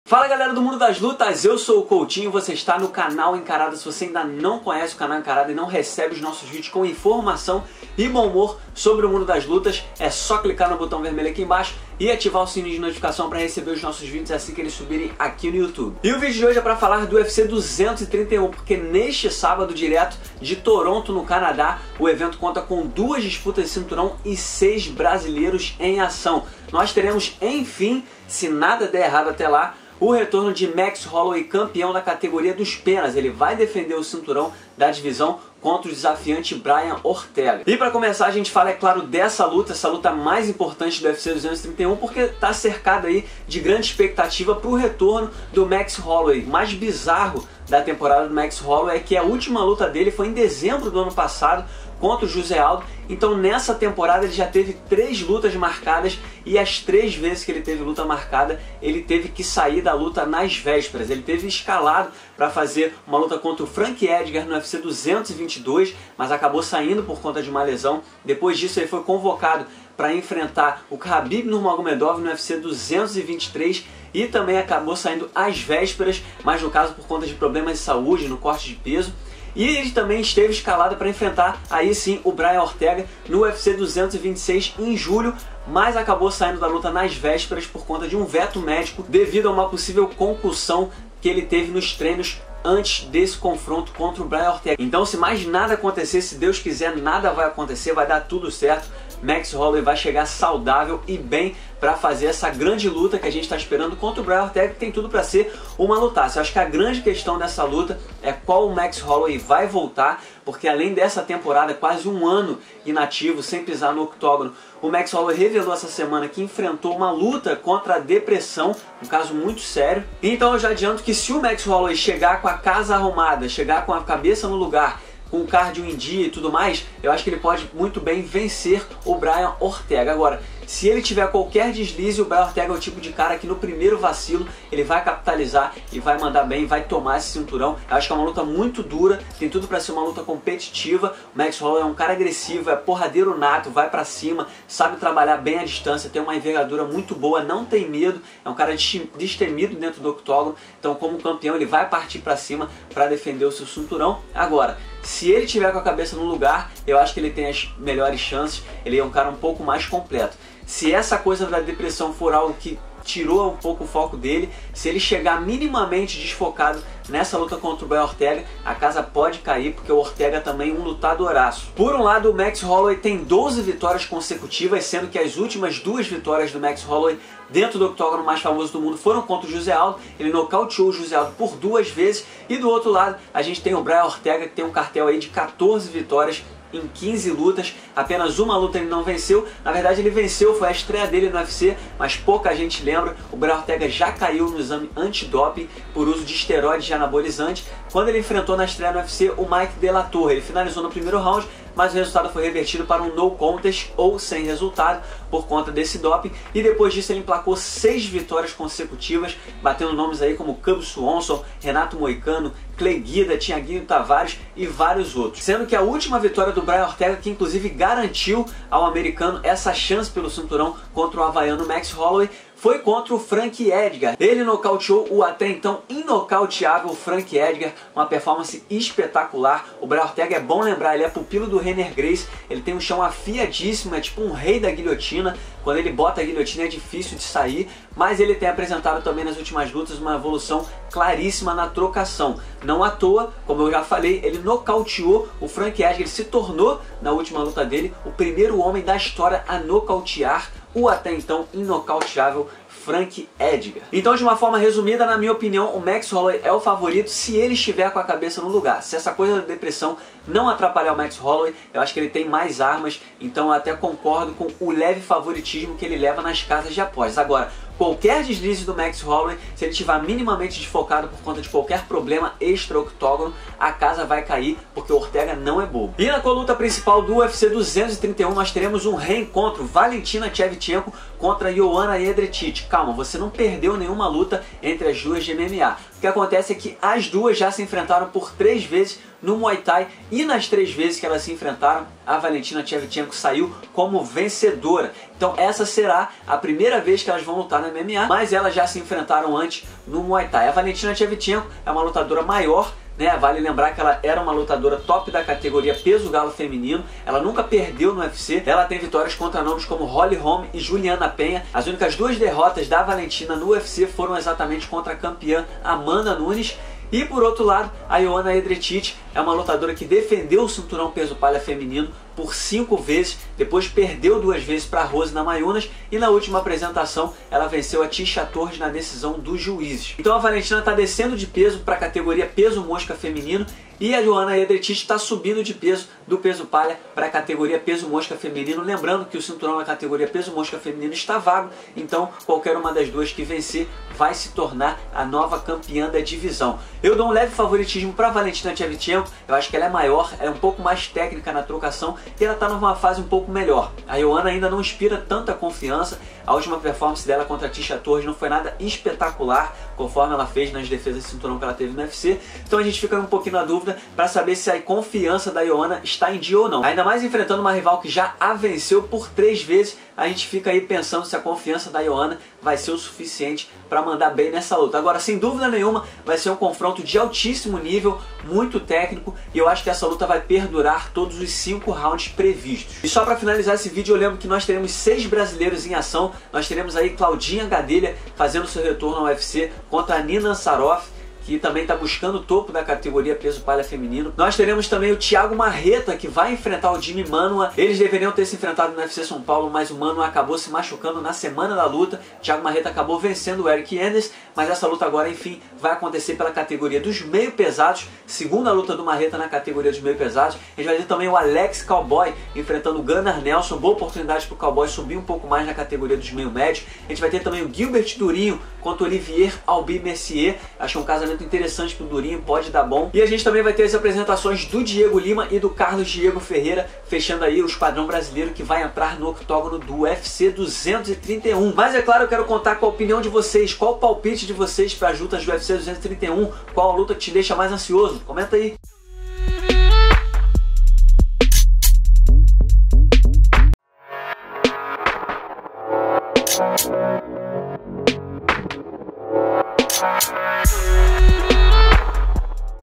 Fala galera do mundo das lutas, eu sou o Coutinho, você está no canal Encarada. Se você ainda não conhece o canal Encarada e não recebe os nossos vídeos com informação e bom humor sobre o mundo das lutas, é só clicar no botão vermelho aqui embaixo e ativar o sininho de notificação para receber os nossos vídeos assim que eles subirem aqui no YouTube. E o vídeo de hoje é para falar do UFC 231, porque neste sábado, direto de Toronto, no Canadá, o evento conta com 2 disputas de cinturão e 6 brasileiros em ação. Nós teremos, enfim, se nada der errado até lá, o retorno de Max Holloway, campeão da categoria dos penas. Ele vai defender o cinturão da divisão contra o desafiante Brian Ortega. E para começar, a gente fala, é claro, dessa luta, essa luta mais importante do UFC 231, porque está cercada aí de grande expectativa para o retorno do Max Holloway. O mais bizarro da temporada do Max Holloway é que a última luta dele foi em dezembro do ano passado contra o José Aldo. Então nessa temporada ele já teve 3 lutas marcadas e as 3 vezes que ele teve luta marcada, ele teve que sair da luta nas vésperas. Ele teve escalado para fazer uma luta contra o Frank Edgar no UFC 222, mas acabou saindo por conta de uma lesão. Depois disso ele foi convocado para enfrentar o Khabib Nurmagomedov no UFC 223 e também acabou saindo às vésperas, mas no caso por conta de problemas de saúde no corte de peso. E ele também esteve escalado para enfrentar aí sim o Brian Ortega no UFC 226 em julho, mas acabou saindo da luta nas vésperas por conta de um veto médico devido a uma possível concussão que ele teve nos treinos antes desse confronto contra o Brian Ortega. Então, se mais nada acontecer, se Deus quiser, nada vai acontecer, vai dar tudo certo. Max Holloway vai chegar saudável e bem para fazer essa grande luta que a gente está esperando contra o Brian Ortega, que tem tudo para ser uma lutaça. Eu acho que a grande questão dessa luta é qual o Max Holloway vai voltar, porque além dessa temporada, quase um ano inativo, sem pisar no octógono, o Max Holloway revelou essa semana que enfrentou uma luta contra a depressão, um caso muito sério. Então eu já adianto que se o Max Holloway chegar com a casa arrumada, chegar com a cabeça no lugar, com o cardio em dia e tudo mais, eu acho que ele pode muito bem vencer o Brian Ortega. Agora, se ele tiver qualquer deslize, o Brian Ortega é o tipo de cara que no primeiro vacilo ele vai capitalizar e vai mandar bem, vai tomar esse cinturão. Eu acho que é uma luta muito dura, tem tudo para ser uma luta competitiva. O Max Holloway é um cara agressivo, é porradeiro nato, vai para cima, sabe trabalhar bem à distância, tem uma envergadura muito boa, não tem medo, é um cara destemido dentro do octógono. Então, como campeão, ele vai partir para cima para defender o seu cinturão. Agora, se ele tiver com a cabeça no lugar, eu acho que ele tem as melhores chances, ele é um cara um pouco mais completo. Se essa coisa da depressão for algo que tirou um pouco o foco dele, se ele chegar minimamente desfocado nessa luta contra o Brian Ortega, a casa pode cair, porque o Ortega também é um lutadoraço. Por um lado, o Max Holloway tem 12 vitórias consecutivas, sendo que as últimas 2 vitórias do Max Holloway dentro do octógono mais famoso do mundo foram contra o José Aldo. Ele nocauteou o José Aldo por 2 vezes. E do outro lado, a gente tem o Brian Ortega, que tem um cartel aí de 14 vitórias em 15 lutas, apenas uma luta ele não venceu. Na verdade ele venceu, foi a estreia dele no UFC, mas pouca gente lembra. O Brian Ortega já caiu no exame antidoping por uso de esteroides de anabolizante quando ele enfrentou na estreia no UFC o Mike De La Torre. Ele finalizou no primeiro round, mas o resultado foi revertido para um no contest, ou sem resultado, por conta desse doping. E depois disso ele emplacou 6 vitórias consecutivas, batendo nomes aí como Cub Swanson, Renato Moicano, Clay Guida, Thiaguinho Tavares e vários outros. Sendo que a última vitória do Brian Ortega, que inclusive garantiu ao americano essa chance pelo cinturão contra o havaiano Max Holloway, foi contra o Frank Edgar. Ele nocauteou o até então inocauteável Frank Edgar, uma performance espetacular. O Brian Ortega, é bom lembrar, ele é pupilo do Rener Gracie, ele tem um chão afiadíssimo, é tipo um rei da guilhotina. Quando ele bota a guilhotina é difícil de sair, mas ele tem apresentado também nas últimas lutas uma evolução claríssima na trocação. Não à toa, como eu já falei, ele nocauteou o Frank Edgar, ele se tornou, na última luta dele, o primeiro homem da história a nocautear o até então inocauteável Frank Edgar. Então, de uma forma resumida, na minha opinião, o Max Holloway é o favorito se ele estiver com a cabeça no lugar. Se essa coisa da depressão não atrapalhar o Max Holloway, eu acho que ele tem mais armas, então eu até concordo com o leve favoritismo que ele leva nas casas de apostas. Agora, qualquer deslize do Max Holloway, se ele estiver minimamente desfocado por conta de qualquer problema extra-octógono, a casa vai cair, porque o Ortega não é bobo. E na luta principal do UFC 231, nós teremos um reencontro, Valentina Shevchenko contra Joanna Jedrzejczyk. Calma, você não perdeu nenhuma luta entre as duas de MMA. O que acontece é que as duas já se enfrentaram por 3 vezes no Muay Thai, e nas 3 vezes que elas se enfrentaram, a Valentina Shevchenko saiu como vencedora. Então essa será a primeira vez que elas vão lutar no MMA, mas elas já se enfrentaram antes no Muay Thai. A Valentina Shevchenko é uma lutadora maior, né? Vale lembrar que ela era uma lutadora top da categoria peso galo feminino. Ela nunca perdeu no UFC. Ela tem vitórias contra nomes como Holly Holm e Juliana Penha. As únicas 2 derrotas da Valentina no UFC foram exatamente contra a campeã Amanda Nunes. E por outro lado, a Joanna Jedrzejczyk é uma lutadora que defendeu o cinturão peso palha feminino por 5 vezes, depois perdeu 2 vezes para Rose Namajunas e na última apresentação ela venceu a Tisha Torres na decisão dos juízes. Então a Valentina está descendo de peso para a categoria peso mosca feminino e a Joanna Jedrzejczyk está subindo de peso do peso palha para a categoria peso mosca feminino. Lembrando que o cinturão na categoria peso mosca feminino está vago, então qualquer uma das 2 que vencer vai se tornar a nova campeã da divisão. Eu dou um leve favoritismo para a Valentina Shevchenko. Eu acho que ela é maior, é um pouco mais técnica na trocação e ela está numa fase um pouco melhor. A Joanna ainda não inspira tanta confiança. A última performance dela contra a Tisha Torres não foi nada espetacular, conforme ela fez nas defesas de cinturão que ela teve no UFC. Então a gente fica um pouquinho na dúvida para saber se a confiança da Joanna está em dia ou não. Ainda mais enfrentando uma rival que já a venceu por 3 vezes, a gente fica aí pensando se a confiança da Joanna vai ser o suficiente para mandar bem nessa luta. Agora, sem dúvida nenhuma, vai ser um confronto de altíssimo nível, muito técnico, e eu acho que essa luta vai perdurar todos os 5 rounds previstos. E só para finalizar esse vídeo, eu lembro que nós teremos 6 brasileiros em ação. Nós teremos aí Claudinha Gadelha fazendo seu retorno ao UFC contra a Nina Ansaroff, que também está buscando o topo da categoria peso palha feminino. Nós teremos também o Thiago Marreta, que vai enfrentar o Jimmy Manuwa. Eles deveriam ter se enfrentado no UFC São Paulo, mas o Manuwa acabou se machucando na semana da luta. O Thiago Marreta acabou vencendo o Eric Enders, mas essa luta agora, enfim, vai acontecer pela categoria dos meio pesados. Segunda luta do Marreta na categoria dos meio pesados. A gente vai ter também o Alex Cowboy enfrentando o Gunnar Nelson. Boa oportunidade para o Cowboy subir um pouco mais na categoria dos meio médios. A gente vai ter também o Gilbert Durinho contra o Olivier Albi Mercier. Acho um casamento interessante pro Durinho, pode dar bom. E a gente também vai ter as apresentações do Diego Lima e do Carlos Diego Ferreira, fechando aí o esquadrão brasileiro que vai entrar no octógono do UFC 231. Mas é claro, eu quero contar com a opinião de vocês. Qual o palpite de vocês para as lutas do UFC 231? Qual a luta que te deixa mais ansioso? Comenta aí.